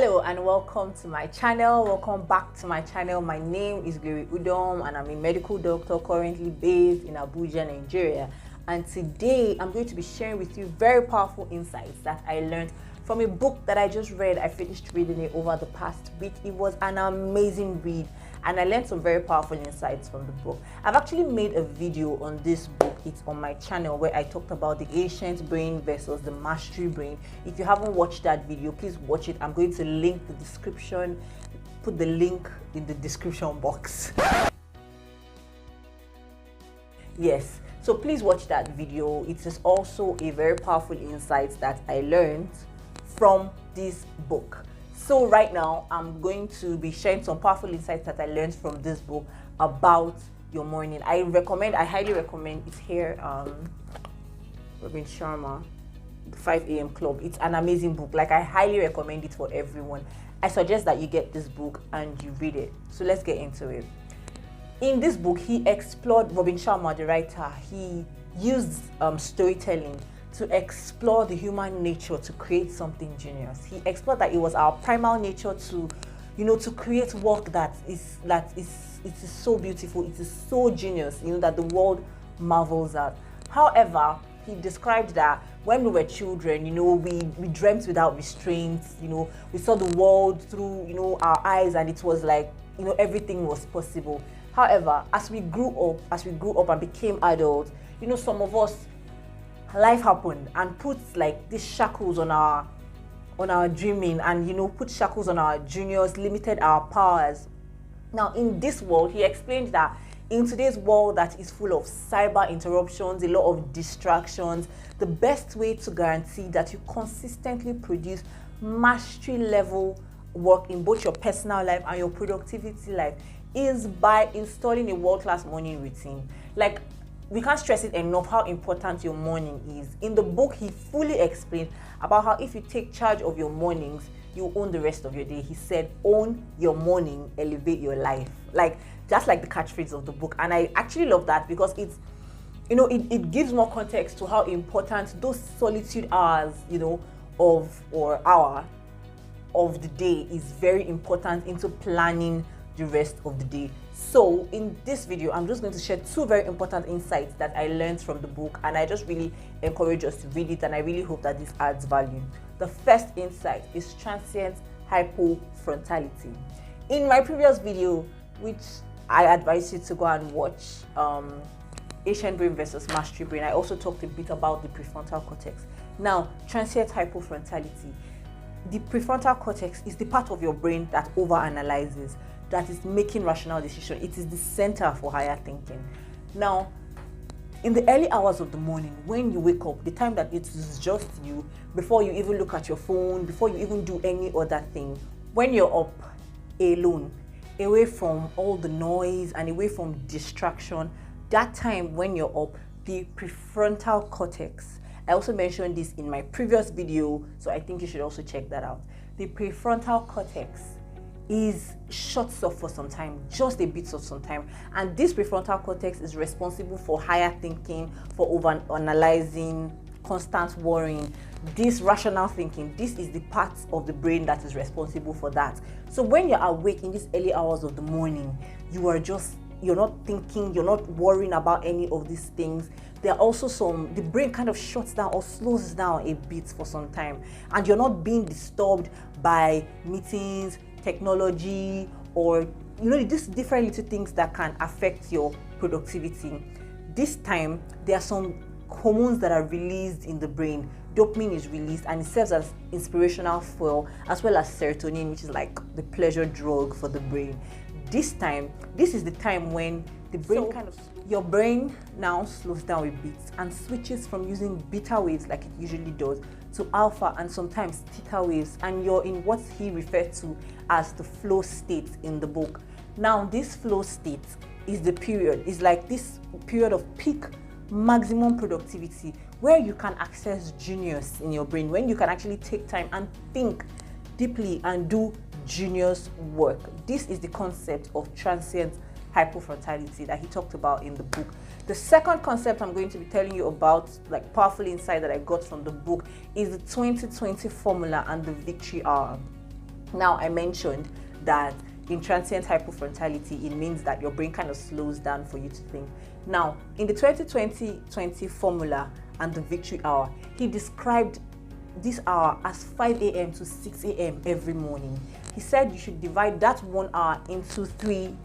Hello and welcome to my channel. Welcome back to my channel. My name is Glory Udom and I'm a medical doctor currently based in Abuja, Nigeria. And today I'm going to be sharing with you very powerful insights that I learned from a book that I just read. I finished reading it over the past week. It was an amazing read and I learned some very powerful insights from the book. I've actually made a video on this book. It's on my channel where I talked about the ancient brain versus the mastery brain. If you haven't watched that video, please watch it. I'm going to link the description, put the link in the description box. Yes, so please watch that video. It is also a very powerful insight that I learned from this book. So right now, I'm going to be sharing some powerful insights that I learned from this book about your morning. I highly recommend. It's here, Robin Sharma, the 5 a.m. Club. It's an amazing book. Like, I highly recommend it for everyone. I suggest that you get this book and you read it. So let's get into it. In this book, he explored, Robin Sharma, the writer, he used storytelling to explore the human nature to create something genius. He explored that it was our primal nature to, to create work that is so beautiful, it is so genius, that the world marvels at. However, he described that when we were children, we dreamt without restraints, we saw the world through, our eyes, and it was like, everything was possible. However, as we grew up and became adults, some of us, life happened and put like these shackles on our dreaming, and put shackles on our genius, limited our powers. Now in this world, he explained that in today's world that is full of cyber interruptions, a lot of distractions, the best way to guarantee that you consistently produce mastery level work in both your personal life and your productivity life is by installing a world-class morning routine. Like, we can't stress it enough how important your morning is. In the book, he fully explained about how if you take charge of your mornings, you own the rest of your day. He said, own your morning, elevate your life. Like, just like the catchphrase of the book. And I actually love that because it's, it gives more context to how important those solitude hours, hour of the day is very important into planning the rest of the day. So in this video, I'm just going to share two very important insights that I learned from the book, and I just really encourage us to read it, and I really hope that this adds value. The first insight is transient hypofrontality. In my previous video, which I advise you to go and watch, ancient brain versus mastery brain, I also talked a bit about the prefrontal cortex. Now, transient hypofrontality. The prefrontal cortex is the part of your brain that overanalyzes, that is making rational decisions. It is the center for higher thinking. Now, in the early hours of the morning, when you wake up, the time that it is just you, before you even look at your phone, before you even do any other thing, when you're up alone, away from all the noise and away from distraction, that time when you're up, the prefrontal cortex, I also mentioned this in my previous video, so I think you should also check that out. The prefrontal cortex is shuts off for some time, just a bit of some time, and this prefrontal cortex is responsible for higher thinking, for over analyzing, constant worrying, this rational thinking. This is the part of the brain that is responsible for that. So when you're awake in these early hours of the morning, you're not thinking, you're not worrying about any of these things. There are also the brain kind of shuts down or slows down a bit for some time, and you're not being disturbed by meetings, technology, or these different little things that can affect your productivity. This time there are some hormones that are released in the brain. Dopamine is released and it serves as inspirational fuel, as well as serotonin, which is like the pleasure drug for the brain. This is the time when the brain your brain now slows down a bit and switches from using beta waves like it usually does to alpha and sometimes theta waves, and you're in what he referred to as the flow state in the book. Now, this flow state is like this period of peak maximum productivity where you can access genius in your brain, when you can actually take time and think deeply and do genius work. This is the concept of transient hypofrontality that he talked about in the book. The second concept I'm going to be telling you about, like powerful insight that I got from the book, is the 2020 formula and the victory hour. Now, I mentioned that in transient hypofrontality, it means that your brain kind of slows down for you to think. Now, in the 20-20-20 formula and the victory hour, he described this hour as 5 a.m. to 6 a.m. every morning. He said you should divide that 1 hour into 3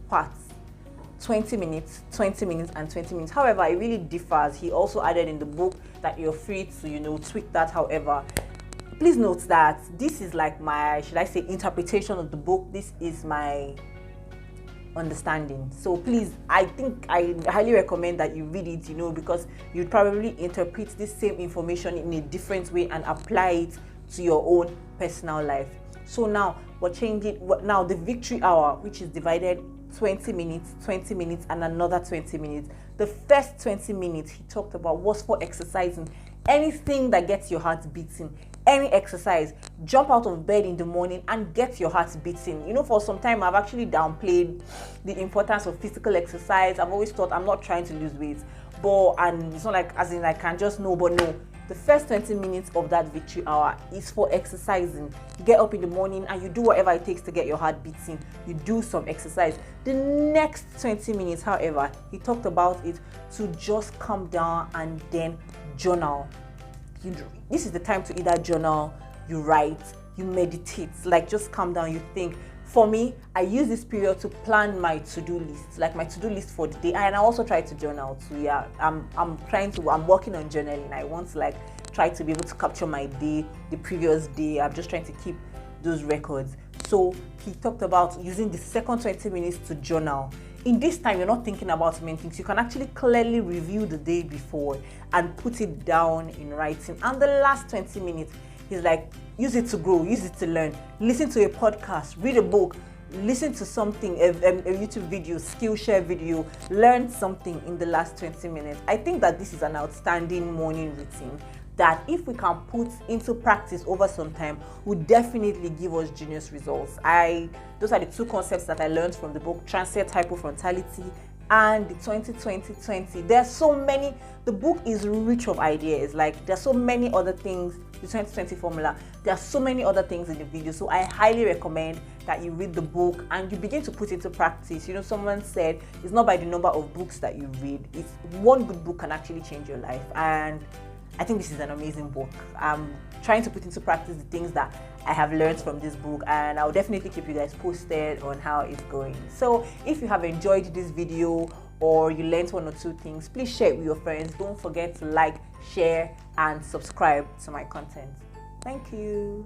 parts: 20 minutes, 20 minutes, and 20 minutes. However, it really differs. He also added in the book that you're free to, tweak that. However, please note that this is like my, should I say, interpretation of the book. This is my understanding. So please, I think I highly recommend that you read it, because you'd probably interpret this same information in a different way and apply it to your own personal life. So now we're changing. Now the victory hour, which is divided 20 minutes, 20 minutes, and another 20 minutes. The first 20 minutes he talked about was for exercising. Anything that gets your heart beating, any exercise. Jump out of bed in the morning and get your heart beating. For some time I've actually downplayed the importance of physical exercise. I've always thought I'm not trying to lose weight, and it's not like as in I can just know, but no. The first 20 minutes of that victory hour is for exercising. You get up in the morning and you do whatever it takes to get your heart beating. You do some exercise. The next 20 minutes, however, he talked about it to just calm down and then journal. This is the time to either journal, you write, you meditate, like just calm down, you think. For me, I use this period to plan my to-do list, like my to-do list for the day, and I also try to journal too. Yeah, I'm working on journaling. I want to try to be able to capture my day, the previous day. I'm just trying to keep those records. So he talked about using the second 20 minutes to journal. In this time, you're not thinking about many things. You can actually clearly review the day before and put it down in writing. And the last 20 minutes, he's like, use it to grow, use it to learn. Listen to a podcast, read a book, listen to something, a YouTube video, Skillshare video, learn something in the last 20 minutes. I think that this is an outstanding morning routine that if we can put into practice over some time, would definitely give us genius results. Those are the two concepts that I learned from the book, Transient Hypofrontality and the 20-20-20. There's so many, the book is rich of ideas. There's so many other things, the 20-20 formula, there are so many other things in the video. So I highly recommend that you read the book and you begin to put into practice. Someone said it's not by the number of books that you read, it's one good book can actually change your life. And I think this is an amazing book. I'm trying to put into practice the things that I have learned from this book, and I'll definitely keep you guys posted on how it's going. So if you have enjoyed this video or you learned one or two things, please share it with your friends. Don't forget to like, share, and subscribe to my content. Thank you.